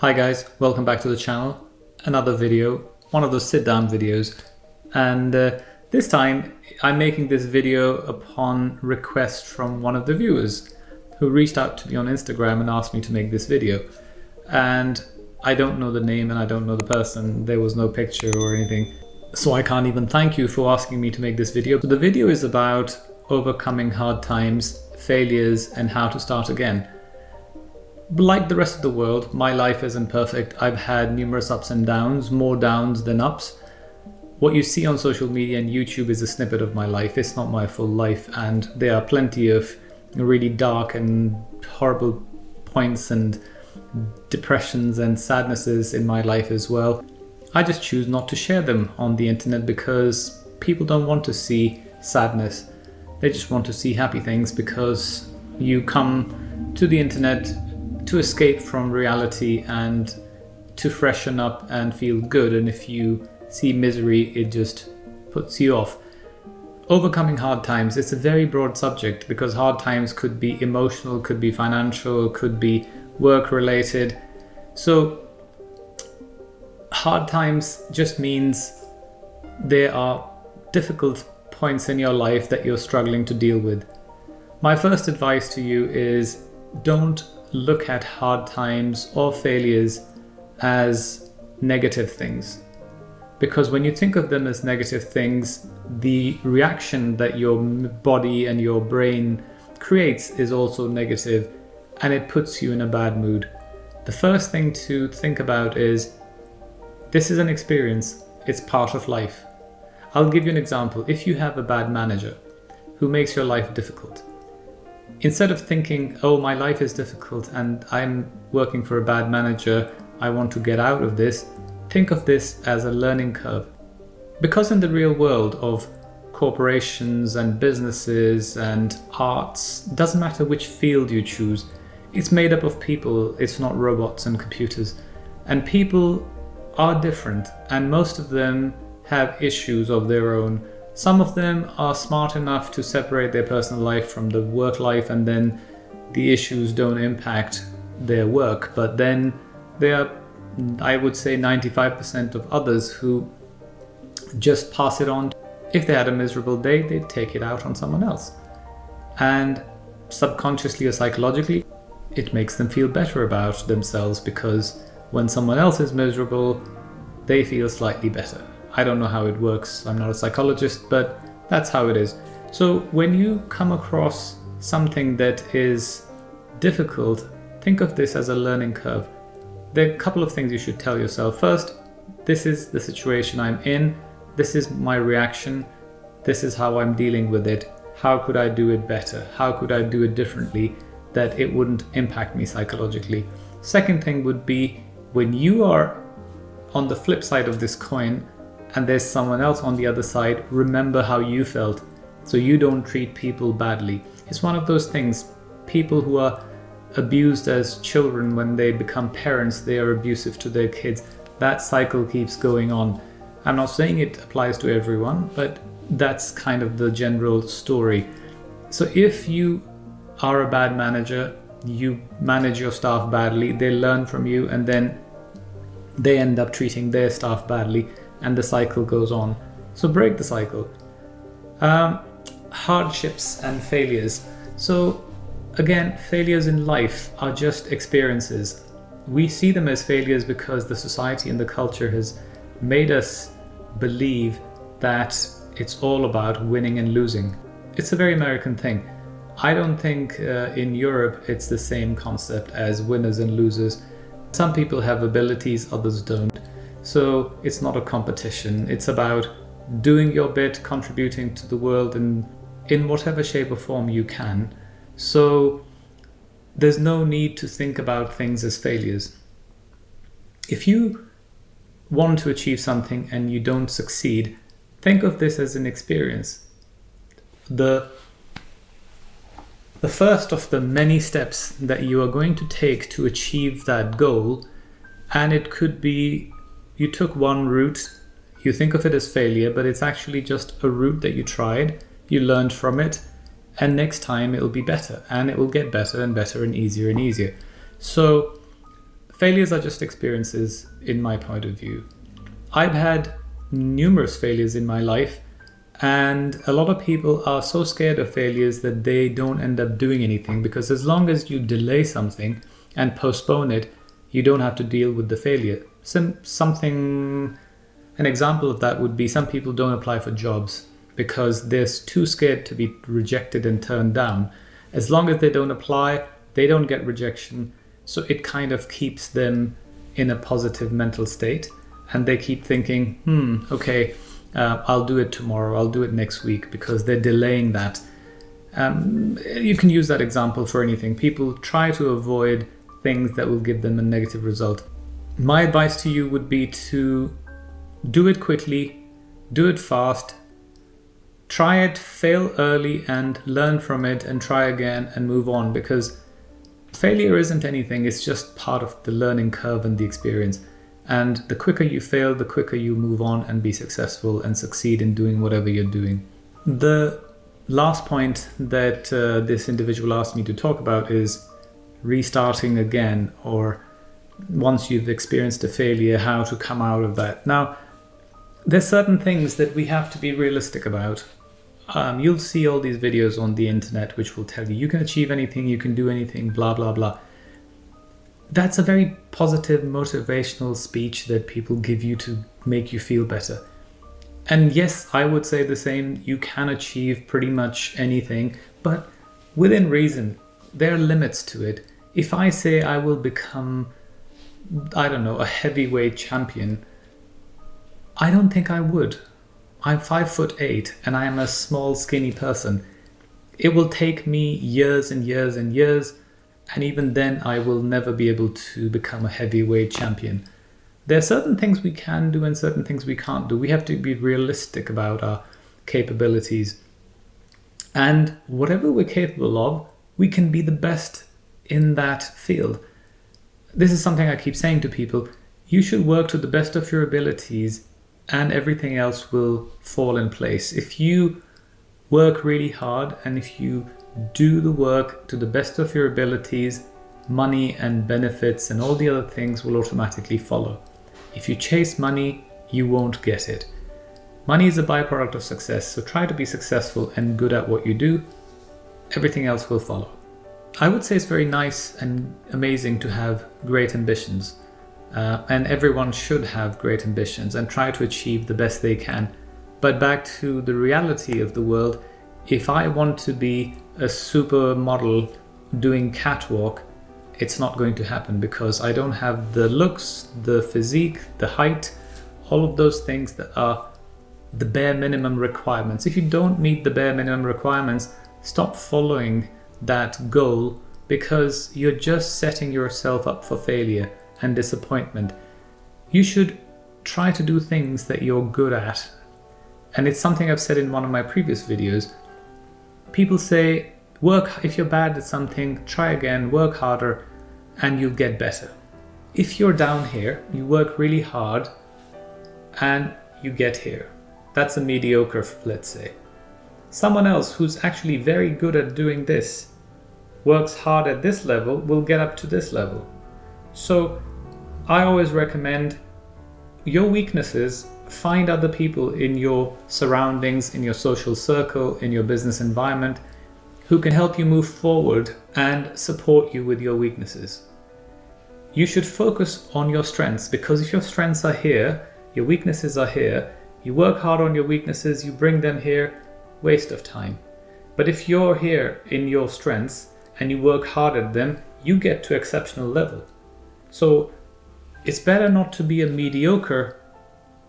Hi guys, welcome back to the channel. Another video, one of those sit down videos, and this time I'm making this video upon request from one of the viewers who reached out to me on Instagram and asked me to make this video. And I don't know the name and I don't know the person, there was no picture or anything, so I can't even thank you for asking me to make this video. So the video is about overcoming hard times, failures, and how to start again. Like the rest of the world, my life isn't perfect. I've had numerous ups and downs, more downs than ups. What you see on social media and YouTube is a snippet of my life. It's not my full life, and there are plenty of really dark and horrible points and depressions and sadnesses in my life as well. I just choose not to share them on the internet because people don't want to see sadness. They just want to see happy things because you come to the internet to escape from reality and to freshen up and feel good, and if you see misery, it just puts you off. Overcoming hard times, it's a very broad subject because hard times could be emotional, could be financial, could be work related. So hard times just means there are difficult points in your life that you're struggling to deal with. My first advice to you is don't look at hard times or failures as negative things, because when you think of them as negative things, the reaction that your body and your brain creates is also negative, and it puts you in a bad mood. The first thing to think about is this is an experience, it's part of life. I'll give you an example. If you have a bad manager who makes your life difficult, instead of thinking, oh, my life is difficult and I'm working for a bad manager, I want to get out of this, think of this as a learning curve. Because in the real world of corporations and businesses and arts, doesn't matter which field you choose, it's made up of people, it's not robots and computers. And people are different, and most of them have issues of their own. Some of them are smart enough to separate their personal life from the work life, and then the issues don't impact their work. But then there are, I would say, 95% of others who just pass it on. If they had a miserable day, they'd take it out on someone else. And subconsciously or psychologically, it makes them feel better about themselves, because when someone else is miserable, they feel slightly better. I don't know how it works, I'm not a psychologist, but that's how it is. So when you come across something that is difficult, think of this as a learning curve. There are a couple of things you should tell yourself. First, this is the situation I'm in, this is my reaction, this is how I'm dealing with it. How could I do it better? How could I do it differently that it wouldn't impact me psychologically? Second thing would be, when you are on the flip side of this coin, and there's someone else on the other side, remember how you felt, so you don't treat people badly. It's one of those things, people who are abused as children, when they become parents, they are abusive to their kids. That cycle keeps going on. I'm not saying it applies to everyone, but that's kind of the general story. So if you are a bad manager, you manage your staff badly, they learn from you, and then they end up treating their staff badly, and the cycle goes on. So break the cycle. Hardships and failures. So again, failures in life are just experiences. We see them as failures because the society and the culture has made us believe that it's all about winning and losing. It's a very American thing. I don't think in Europe it's the same concept as winners and losers. Some people have abilities, others don't. So it's not a competition. It's about doing your bit, contributing to the world in whatever shape or form you can. So there's no need to think about things as failures. If you want to achieve something and you don't succeed, think of this as an experience. The first of the many steps that you are going to take to achieve that goal, and it could be you took one route, you think of it as failure, but it's actually just a route that you tried, you learned from it, and next time it'll be better, and it will get better and better and easier and easier. So Failures are just experiences in my point of view. I've had numerous failures in my life, and a lot of people are so scared of failures that they don't end up doing anything, because as long as you delay something and postpone it, you don't have to deal with the failure. An example of that would be some people don't apply for jobs because they're too scared to be rejected and turned down. As long as they don't apply, they don't get rejection. So it kind of keeps them in a positive mental state, and they keep thinking, okay, I'll do it tomorrow, I'll do it next week, because they're delaying that. You can use that example for anything. People try to avoid things that will give them a negative result. My advice to you would be to do it quickly, do it fast, try it, fail early and learn from it, and try again and move on, because failure isn't anything, it's just part of the learning curve and the experience. And the quicker you fail, the quicker you move on and be successful and succeed in doing whatever you're doing. The last point that this individual asked me to talk about is restarting again, or once you've experienced a failure, how to come out of that. Now, there's certain things that we have to be realistic about. You'll see all these videos on the internet which will tell you you can achieve anything, you can do anything, blah, blah, blah. That's a very positive, motivational speech that people give you to make you feel better. And yes, I would say the same. You can achieve pretty much anything, but within reason. There are limits to it. If I say I will become, a heavyweight champion, I don't think I would. I'm 5'8" and I am a small, skinny person. It will take me years and years and years, and even then I will never be able to become a heavyweight champion. There are certain things we can do and certain things we can't do. We have to be realistic about our capabilities. And whatever we're capable of, we can be the best in that field. This is something I keep saying to people. You should work to the best of your abilities and everything else will fall in place. If you work really hard and if you do the work to the best of your abilities, money and benefits and all the other things will automatically follow. If you chase money, you won't get it. Money is a byproduct of success, so try to be successful and good at what you do. Everything else will follow. I would say it's very nice and amazing to have great ambitions. And everyone should have great ambitions and try to achieve the best they can. But back to the reality of the world, if I want to be a supermodel doing catwalk, it's not going to happen because I don't have the looks, the physique, the height, all of those things that are the bare minimum requirements. If you don't meet the bare minimum requirements, stop following that goal, because you're just setting yourself up for failure and disappointment. You should try to do things that you're good at. And it's something I've said in one of my previous videos. People say, if you're bad at something, try again, work harder, and you'll get better. If you're down here, you work really hard and you get here. That's a mediocre, let's say. Someone else who's actually very good at doing this, works hard at this level, will get up to this level. So I always recommend your weaknesses, find other people in your surroundings, in your social circle, in your business environment, who can help you move forward and support you with your weaknesses. You should focus on your strengths, because if your strengths are here, your weaknesses are here, you work hard on your weaknesses, you bring them here, waste of time. But if you're here in your strengths and you work hard at them, you get to exceptional level. So it's better not to be a mediocre,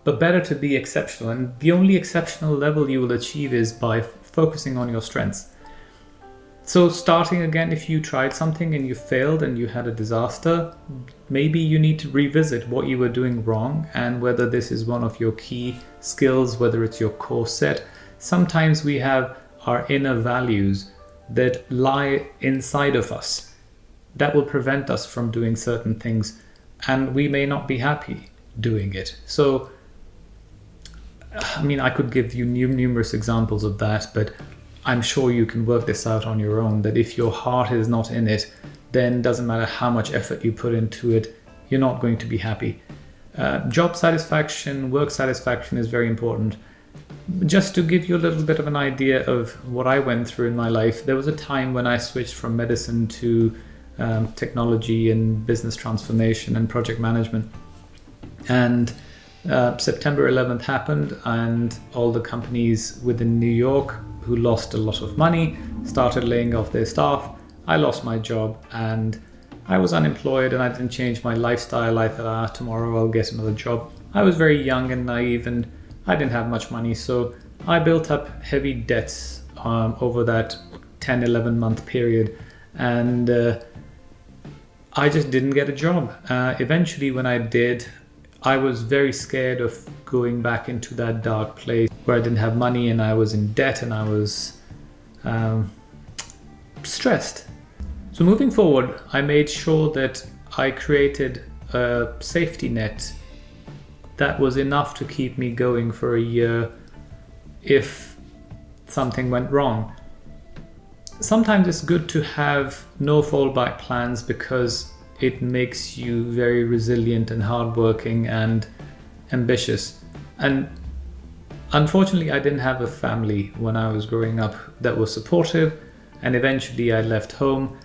but better to be exceptional. And the only exceptional level you will achieve is by focusing on your strengths. So starting again, if you tried something and you failed and you had a disaster, maybe you need to revisit what you were doing wrong and whether this is one of your key skills, whether it's your core set. Sometimes we have our inner values that lie inside of us that will prevent us from doing certain things, and we may not be happy doing it. So, I could give you numerous examples of that, but I'm sure you can work this out on your own, that if your heart is not in it, then it doesn't matter how much effort you put into it, you're not going to be happy. Job satisfaction, work satisfaction is very important. Just to give you a little bit of an idea of what I went through in my life, there was a time when I switched from medicine to technology and business transformation and project management. And September 11th happened, and all the companies within New York who lost a lot of money started laying off their staff. I lost my job and I was unemployed, and I didn't change my lifestyle. I thought, tomorrow I'll get another job. I was very young and naive, and I didn't have much money, so I built up heavy debts over that 10-11 month period, and I just didn't get a job. Eventually, when I did, I was very scared of going back into that dark place where I didn't have money and I was in debt and I was stressed. So moving forward, I made sure that I created a safety net that was enough to keep me going for a year if something went wrong. Sometimes it's good to have no fallback plans because it makes you very resilient and hardworking and ambitious. And unfortunately, I didn't have a family when I was growing up that was supportive, and eventually I left home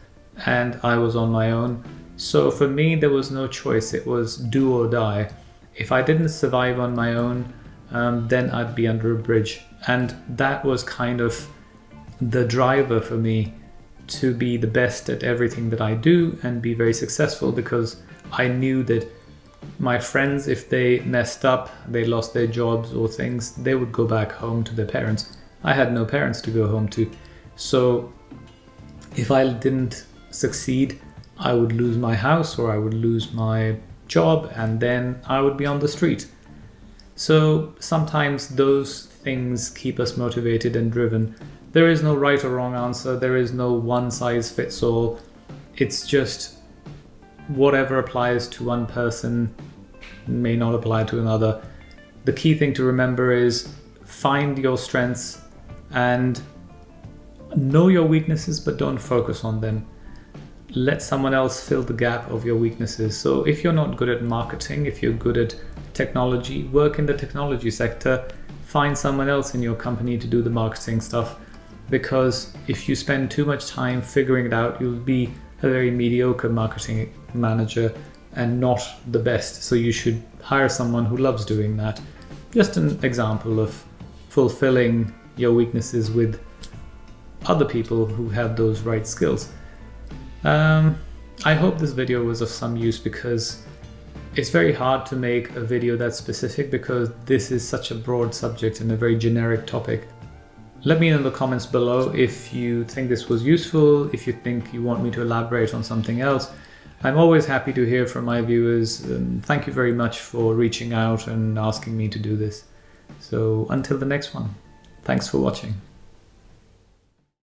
and I was on my own. So for me, there was no choice. It was do or die. If I didn't survive on my own, then I'd be under a bridge. And that was kind of the driver for me to be the best at everything that I do and be very successful, because I knew that my friends, if they messed up, they lost their jobs or things, they would go back home to their parents. I had no parents to go home to. So if I didn't succeed, I would lose my house or I would lose my job, and then I would be on the street. So sometimes those things keep us motivated and driven. There is no right or wrong answer. There is no one size fits all. It's just whatever applies to one person may not apply to another. The key thing to remember is find your strengths and know your weaknesses, but don't focus on them. Let someone else fill the gap of your weaknesses. So if you're not good at marketing, if you're good at technology, work in the technology sector. Find someone else in your company to do the marketing stuff, because if you spend too much time figuring it out, you'll be a very mediocre marketing manager and not the best. So you should hire someone who loves doing that. Just an example of fulfilling your weaknesses with other people who have those right skills. I hope this video was of some use, because it's very hard to make a video that's specific, because this is such a broad subject and a very generic topic. Let me know in the comments below if you think this was useful, if you think you want me to elaborate on something else. I'm always happy to hear from my viewers. Thank you very much for reaching out and asking me to do this. So until the next one, thanks for watching.